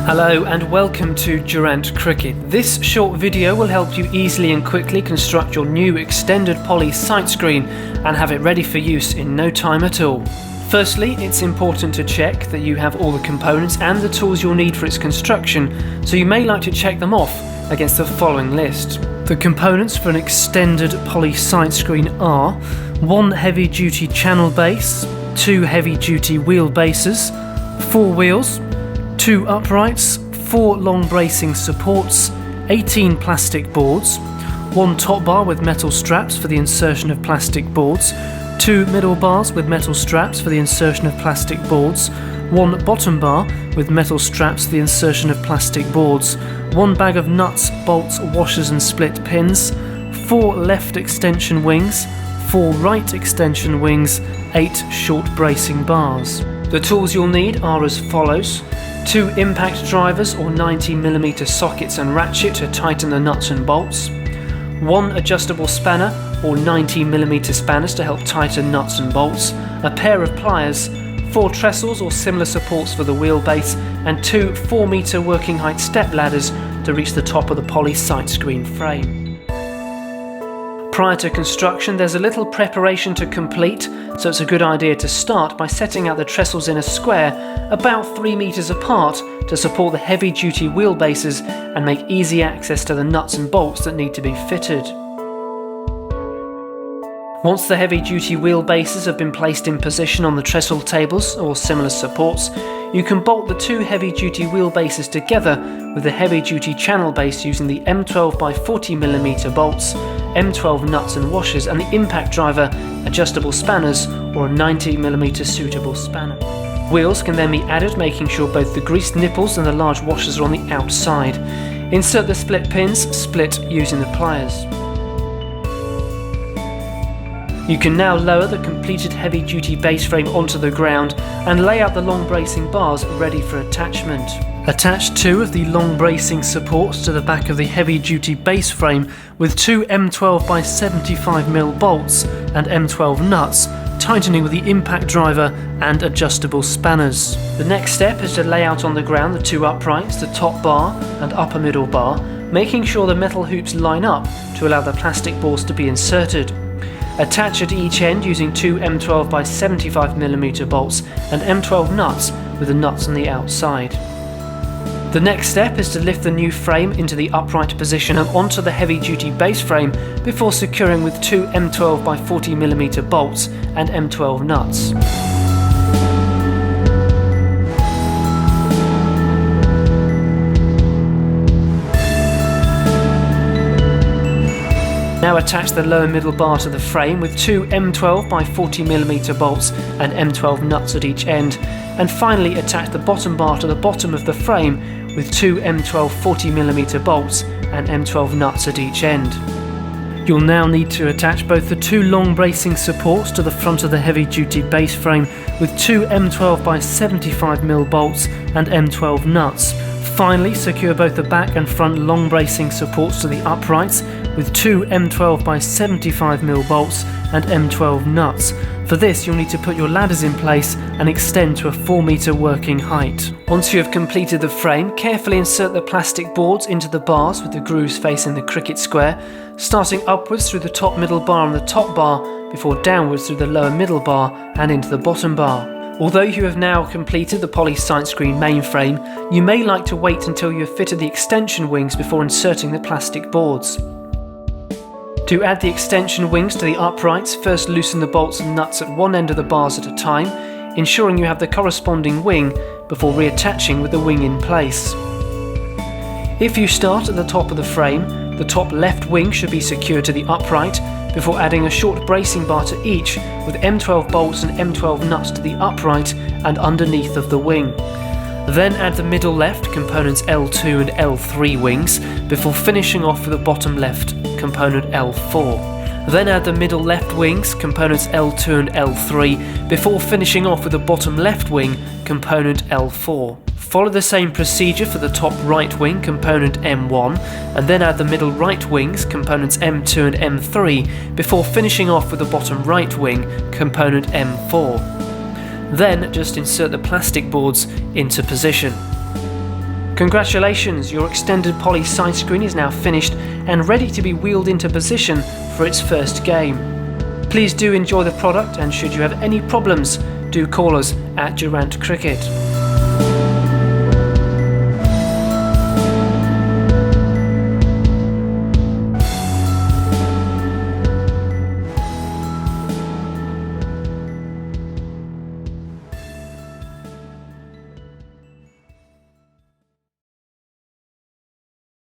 Hello and welcome to Durant Cricket. This short video will help you easily and quickly construct your new extended poly sight screen and have it ready for use in no time at all. Firstly, it's important to check that you have all the components and the tools you'll need for its construction, so you may like to check them off against the following list. The components for an extended poly sight screen are 1 heavy-duty channel base, 2 heavy-duty wheel bases, 4 wheels, 2 uprights, 4 long bracing supports, 18 plastic boards, 1 top bar with metal straps for the insertion of plastic boards, 2 middle bars with metal straps for the insertion of plastic boards, 1 bottom bar with metal straps for the insertion of plastic boards, 1 bag of nuts, bolts, washers and split pins, 4 left extension wings, 4 right extension wings, 8 short bracing bars. The tools you'll need are as follows: 2 impact drivers or 90mm sockets and ratchet to tighten the nuts and bolts, 1 adjustable spanner or 90mm spanners to help tighten nuts and bolts, a pair of pliers, 4 trestles or similar supports for the wheelbase, and 2 4-metre working height step ladders to reach the top of the poly sight screen frame. Prior to construction, there's a little preparation to complete, so it's a good idea to start by setting out the trestles in a square about 3 meters apart to support the heavy-duty wheelbases and make easy access to the nuts and bolts that need to be fitted. Once the heavy-duty wheelbases have been placed in position on the trestle tables or similar supports, you can bolt the 2 heavy-duty wheelbases together with the heavy-duty channel base using the M12x40mm bolts, M12 nuts and washers, and the impact driver, adjustable spanners, or a 90mm suitable spanner. Wheels can then be added, making sure both the greased nipples and the large washers are on the outside. Insert the split pins, split using the pliers. You can now lower the completed heavy-duty base frame onto the ground and lay out the long bracing bars ready for attachment. Attach 2 of the long bracing supports to the back of the heavy-duty base frame with 2 M12x75mm bolts and M12 nuts, tightening with the impact driver and adjustable spanners. The next step is to lay out on the ground the 2 uprights, the top bar and upper middle bar, making sure the metal hoops line up to allow the plastic balls to be inserted. Attach at each end using 2 M12x75mm bolts and M12 nuts with the nuts on the outside. The next step is to lift the new frame into the upright position and onto the heavy-duty base frame before securing with 2 M12x40mm bolts and M12 nuts. Now attach the lower middle bar to the frame with 2 M12x40mm bolts and M12 nuts at each end, and finally attach the bottom bar to the bottom of the frame with 2 M12x40mm bolts and M12 nuts at each end. You'll now need to attach both the 2 long bracing supports to the front of the heavy-duty base frame with 2 M12x75mm bolts and M12 nuts. Finally, secure both the back and front long bracing supports to the uprights with 2 M12x75mm bolts and M12 nuts. For this, you'll need to put your ladders in place and extend to a 4-metre working height. Once you have completed the frame, carefully insert the plastic boards into the bars with the grooves facing the cricket square, starting upwards through the top middle bar and the top bar, before downwards through the lower middle bar and into the bottom bar. Although you have now completed the poly sight screen mainframe, you may like to wait until you have fitted the extension wings before inserting the plastic boards. To add the extension wings to the uprights, first loosen the bolts and nuts at one end of the bars at a time, ensuring you have the corresponding wing before reattaching with the wing in place. If you start at the top of the frame, the top left wing should be secured to the upright before adding a short bracing bar to each with M12 bolts and M12 nuts to the upright and underneath of the wing. Then add the middle left, components L2 and L3 wings, before finishing off with the bottom left, component L4. Then add the middle left wings, components L2 and L3, before finishing off with the bottom left wing, component L4. Follow the same procedure for the top right wing, component M1, and then add the middle right wings, components M2 and M3, before finishing off with the bottom right wing, component M4. Then just insert the plastic boards into position. Congratulations, your extended poly side screen is now finished and ready to be wheeled into position for its first game. Please do enjoy the product, and should you have any problems, do call us at Durant Cricket.